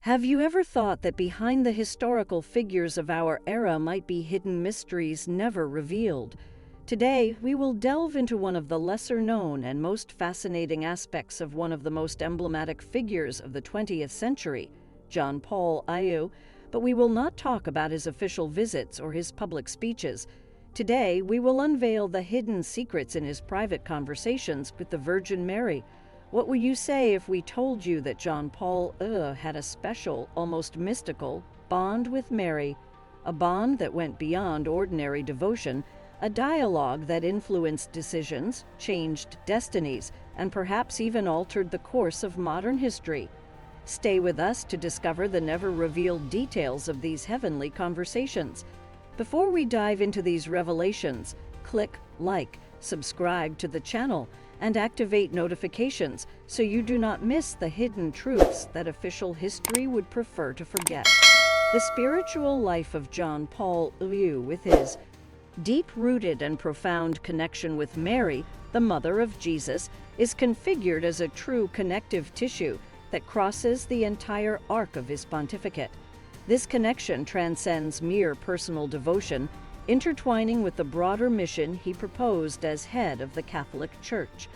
Have you ever thought that behind the historical figures of our era might be hidden mysteries never revealed? Today, we will delve into one of the lesser-known and most fascinating aspects of one of the most emblematic figures of the 20th century, John Paul Pio, but we will not talk about his official visits or his public speeches. Today, we will unveil the hidden secrets in his private conversations with the Virgin Mary. What would you say if we told you that John Paul had a special, almost mystical, bond with Mary, a bond that went beyond ordinary devotion, a dialogue that influenced decisions, changed destinies, and perhaps even altered the course of modern history? Stay with us to discover the never-revealed details of these heavenly conversations. Before we dive into these revelations, click like, subscribe to the channel, and activate notifications so you do not miss the hidden truths that official history would prefer to forget. The spiritual life of John Paul Pio, with his deep-rooted and profound connection with Mary, the mother of Jesus, is configured as a true connective tissue that crosses the entire arc of his pontificate. This connection transcends mere personal devotion, intertwining with the broader mission he proposed as head of the Catholic Church.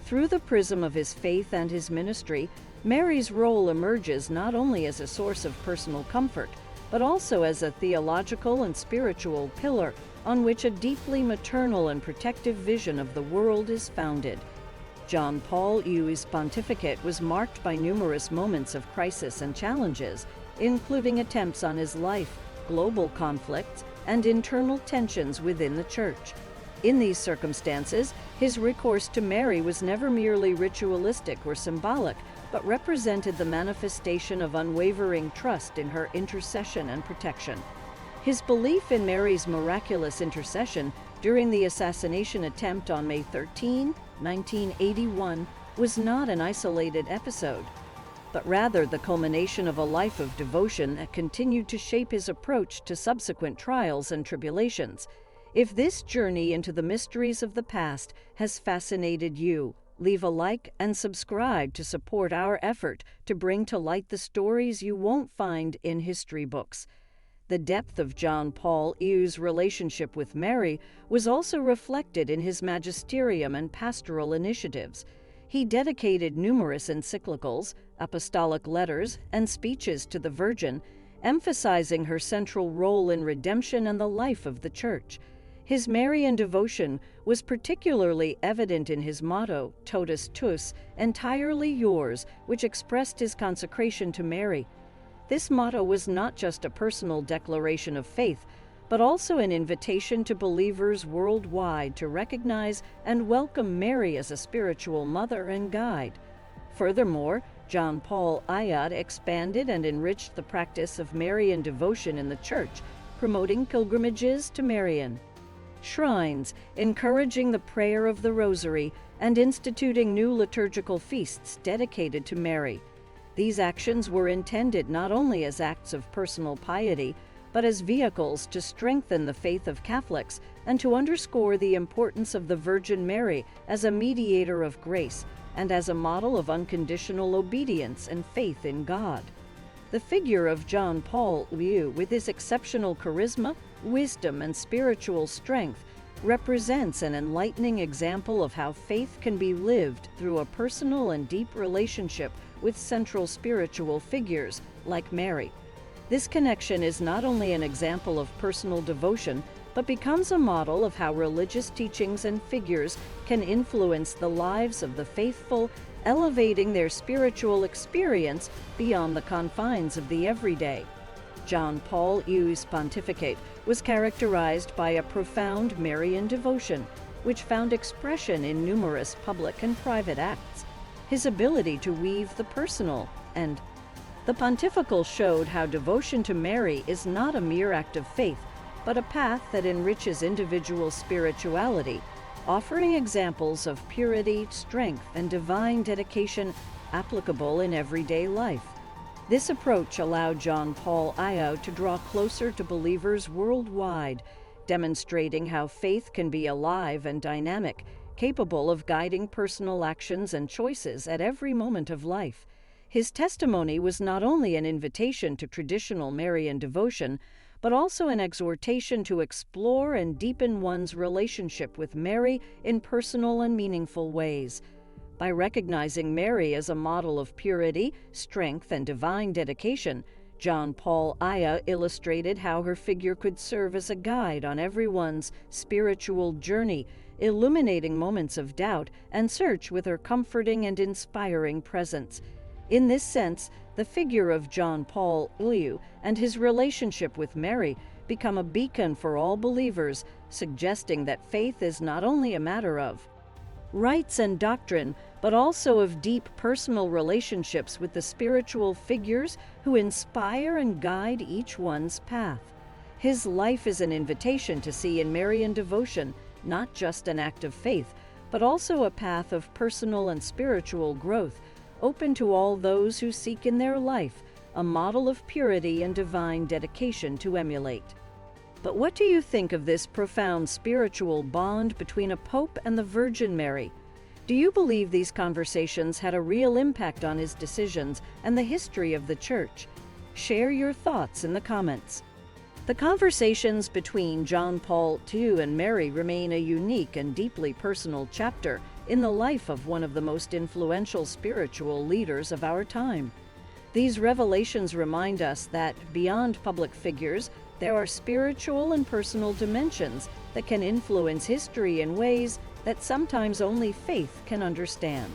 Through the prism of his faith and his ministry, Mary's role emerges not only as a source of personal comfort, but also as a theological and spiritual pillar on which a deeply maternal and protective vision of the world is founded. John Paul Pio's pontificate was marked by numerous moments of crisis and challenges, including attempts on his life, global conflicts, and internal tensions within the Church. In these circumstances, his recourse to Mary was never merely ritualistic or symbolic, but represented the manifestation of unwavering trust in her intercession and protection. His belief in Mary's miraculous intercession during the assassination attempt on May 13, 1981, was not an isolated episode, but rather the culmination of a life of devotion that continued to shape his approach to subsequent trials and tribulations. If this journey into the mysteries of the past has fascinated you, leave a like and subscribe to support our effort to bring to light the stories you won't find in history books. The depth of John Paul Pio's relationship with Mary was also reflected in his magisterium and pastoral initiatives. He dedicated numerous encyclicals, apostolic letters, and speeches to the Virgin, emphasizing her central role in redemption and the life of the Church. His Marian devotion was particularly evident in his motto, Totus Tuus, entirely yours, which expressed his consecration to Mary. This motto was not just a personal declaration of faith, but also an invitation to believers worldwide to recognize and welcome Mary as a spiritual mother and guide. Furthermore, John Paul Pio expanded and enriched the practice of Marian devotion in the Church, promoting pilgrimages to Marian shrines, encouraging the prayer of the Rosary, and instituting new liturgical feasts dedicated to Mary. These actions were intended not only as acts of personal piety, but as vehicles to strengthen the faith of Catholics and to underscore the importance of the Virgin Mary as a mediator of grace and as a model of unconditional obedience and faith in God. The figure of John Paul Pio, with his exceptional charisma, wisdom, and spiritual strength, represents an enlightening example of how faith can be lived through a personal and deep relationship with central spiritual figures like Mary. This connection is not only an example of personal devotion, but becomes a model of how religious teachings and figures can influence the lives of the faithful, elevating their spiritual experience beyond the confines of the everyday. John Paul Pio's pontificate was characterized by a profound Marian devotion, which found expression in numerous public and private acts. His ability to weave the personal and the pontifical showed how devotion to Mary is not a mere act of faith, but a path that enriches individual spirituality, offering examples of purity, strength, and divine dedication applicable in everyday life. This approach allowed John Paul Pio to draw closer to believers worldwide, demonstrating how faith can be alive and dynamic, capable of guiding personal actions and choices at every moment of life. His testimony was not only an invitation to traditional Marian devotion, but also an exhortation to explore and deepen one's relationship with Mary in personal and meaningful ways. By recognizing Mary as a model of purity, strength, and divine dedication, John Paul II illustrated how her figure could serve as a guide on everyone's spiritual journey, illuminating moments of doubt and search with her comforting and inspiring presence. In this sense, the figure of John Paul II and his relationship with Mary become a beacon for all believers, suggesting that faith is not only a matter of rites and doctrine, but also of deep personal relationships with the spiritual figures who inspire and guide each one's path. His life is an invitation to see in Marian devotion not just an act of faith, but also a path of personal and spiritual growth, open to all those who seek in their life a model of purity and divine dedication to emulate. But what do you think of this profound spiritual bond between a pope and the Virgin Mary? Do you believe these conversations had a real impact on his decisions and the history of the Church? Share your thoughts in the comments. The conversations between John Paul II and Mary remain a unique and deeply personal chapter in the life of one of the most influential spiritual leaders of our time. These revelations remind us that, beyond public figures, there are spiritual and personal dimensions that can influence history in ways that sometimes only faith can understand.